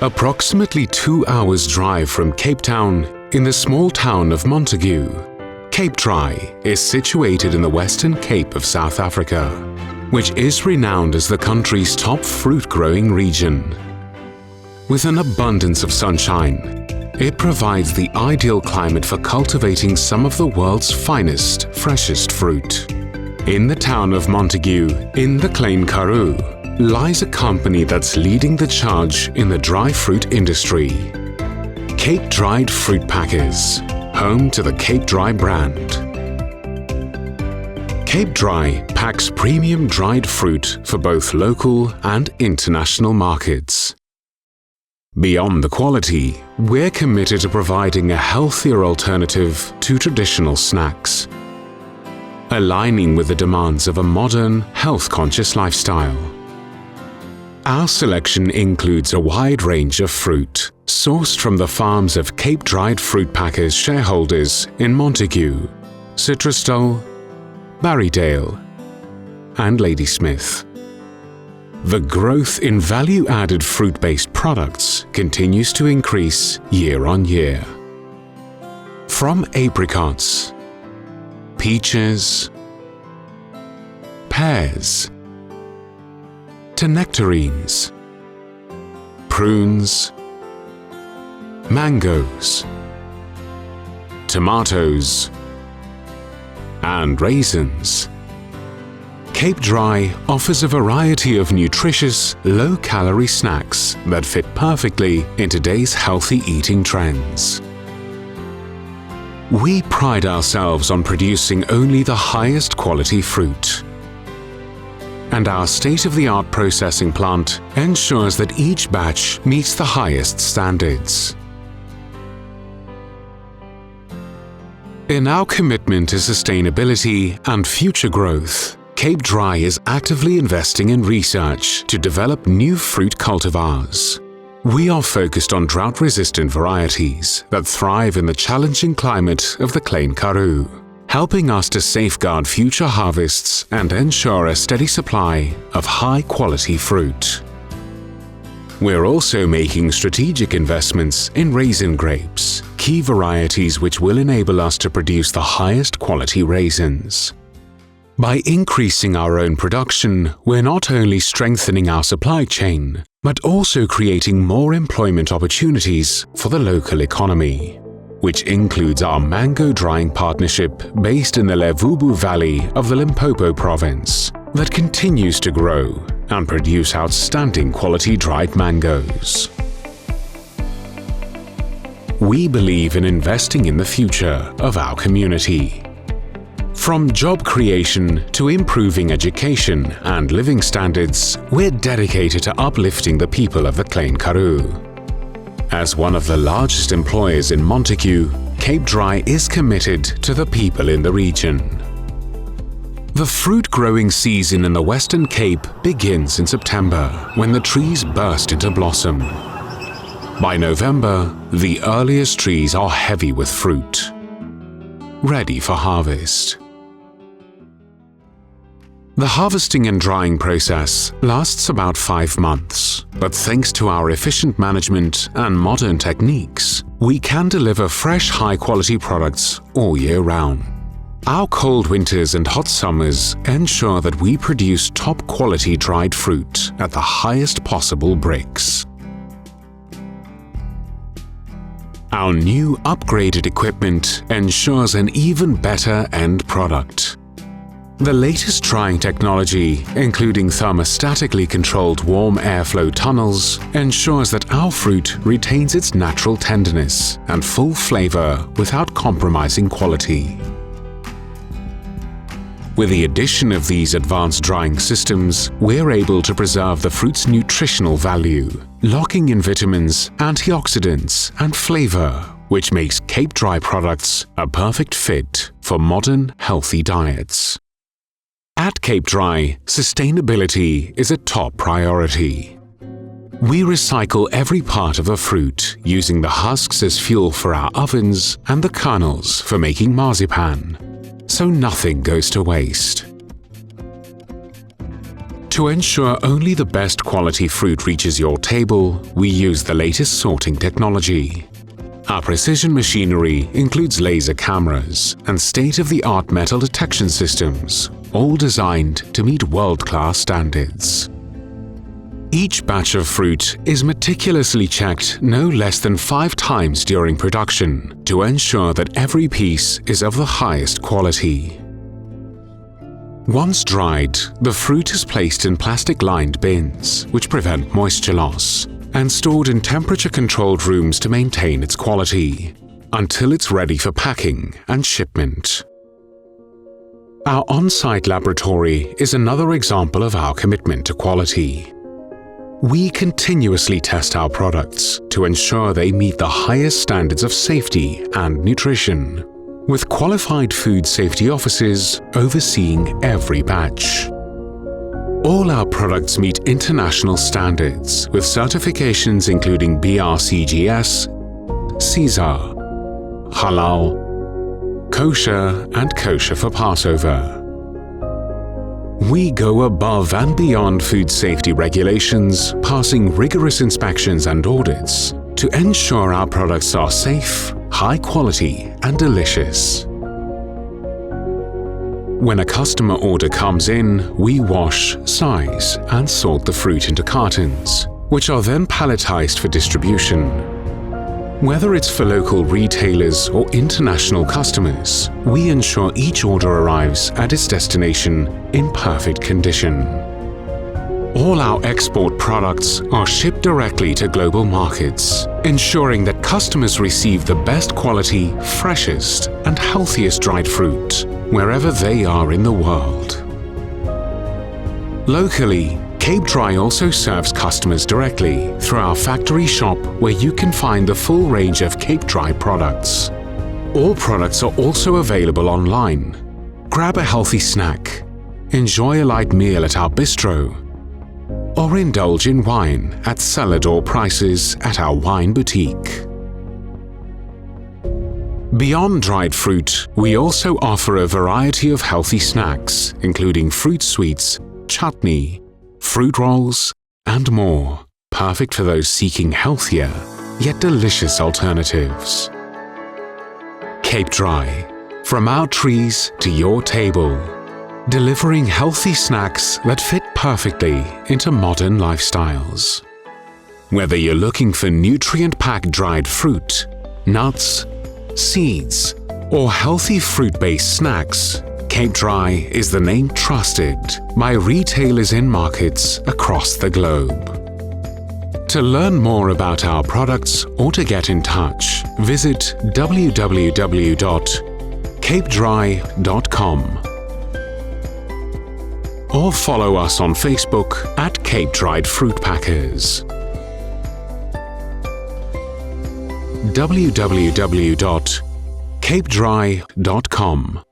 Approximately 2 hours' drive from Cape Town, in the small town of Montagu, Capedry is situated in the Western Cape of South Africa, which is renowned as the country's top fruit-growing region. With an abundance of sunshine, it provides the ideal climate for cultivating some of the world's finest, freshest fruit. In the town of Montagu, in the Klein Karoo, lies a company that's leading the charge in the dry fruit industry. Cape-Dried Fruit Packers, home to the Capedry brand. Capedry packs premium dried fruit for both local and international markets. Beyond the quality, we're committed to providing a healthier alternative to traditional snacks, aligning with the demands of a modern, health-conscious lifestyle. Our selection includes a wide range of fruit, sourced from the farms of Cape-Dried Fruit Packers shareholders in Montagu, Citrusdale, Barrydale, and Ladysmith. The growth in value-added fruit-based products continues to increase year on year. From apricots, peaches, pears, to nectarines, prunes, mangoes, tomatoes, and raisins, Capedry offers a variety of nutritious, low-calorie snacks that fit perfectly in today's healthy eating trends. We pride ourselves on producing only the highest quality fruit, and our state-of-the-art processing plant ensures that each batch meets the highest standards. In our commitment to sustainability and future growth, Capedry is actively investing in research to develop new fruit cultivars. We are focused on drought-resistant varieties that thrive in the challenging climate of the Klein Karoo, helping us to safeguard future harvests and ensure a steady supply of high-quality fruit. We're also making strategic investments in raisin grapes, key varieties which will enable us to produce the highest quality raisins. By increasing our own production, we're not only strengthening our supply chain, but also creating more employment opportunities for the local economy, which includes our mango drying partnership based in the Levubu Valley of the Limpopo province that continues to grow and produce outstanding quality dried mangoes. We believe in investing in the future of our community. From job creation to improving education and living standards, we're dedicated to uplifting the people of the Klein Karoo. As one of the largest employers in Montagu, Capedry is committed to the people in the region. The fruit growing season in the Western Cape begins in September, when the trees burst into blossom. By November, the earliest trees are heavy with fruit, ready for harvest. The harvesting and drying process lasts about 5 months, but thanks to our efficient management and modern techniques, we can deliver fresh, high-quality products all year round. Our cold winters and hot summers ensure that we produce top-quality dried fruit at the highest possible bricks. Our new upgraded equipment ensures an even better end product. The latest drying technology, including thermostatically controlled warm airflow tunnels, ensures that our fruit retains its natural tenderness and full flavor without compromising quality. With the addition of these advanced drying systems, we're able to preserve the fruit's nutritional value, locking in vitamins, antioxidants, and flavor, which makes Capedry products a perfect fit for modern, healthy diets. At Capedry, sustainability is a top priority. We recycle every part of the fruit, using the husks as fuel for our ovens and the kernels for making marzipan, so nothing goes to waste. To ensure only the best quality fruit reaches your table, we use the latest sorting technology. Our precision machinery includes laser cameras and state-of-the-art metal detection systems, all designed to meet world-class standards. Each batch of fruit is meticulously checked no less than 5 times during production to ensure that every piece is of the highest quality. Once dried, the fruit is placed in plastic-lined bins, which prevent moisture loss, and stored in temperature-controlled rooms to maintain its quality, until it's ready for packing and shipment. Our on-site laboratory is another example of our commitment to quality. We continuously test our products to ensure they meet the highest standards of safety and nutrition, with qualified food safety officers overseeing every batch. All our products meet international standards with certifications including BRCGS, CSAR, Halal, Kosher and Kosher for Passover. We go above and beyond food safety regulations, passing rigorous inspections and audits to ensure our products are safe, high quality and delicious. When a customer order comes in, we wash, size and sort the fruit into cartons, which are then palletized for distribution. Whether it's for local retailers or international customers, we ensure each order arrives at its destination in perfect condition. All our export products are shipped directly to global markets, ensuring that customers receive the best quality, freshest and healthiest dried fruit wherever they are in the world. Locally, Capedry also serves customers directly through our factory shop, where you can find the full range of Capedry products. All products are also available online. Grab a healthy snack, enjoy a light meal at our bistro, or indulge in wine at cellar-door prices at our wine boutique. Beyond dried fruit, we also offer a variety of healthy snacks, including fruit sweets, chutney, fruit rolls, and more, perfect for those seeking healthier, yet delicious alternatives. Capedry, from our trees to your table, delivering healthy snacks that fit perfectly into modern lifestyles. Whether you're looking for nutrient-packed dried fruit, nuts, seeds, or healthy fruit-based snacks, Capedry is the name trusted by retailers in markets across the globe. To learn more about our products or to get in touch, visit www.capedry.com or follow us on Facebook at Capedry Fruit Packers. www.capedry.com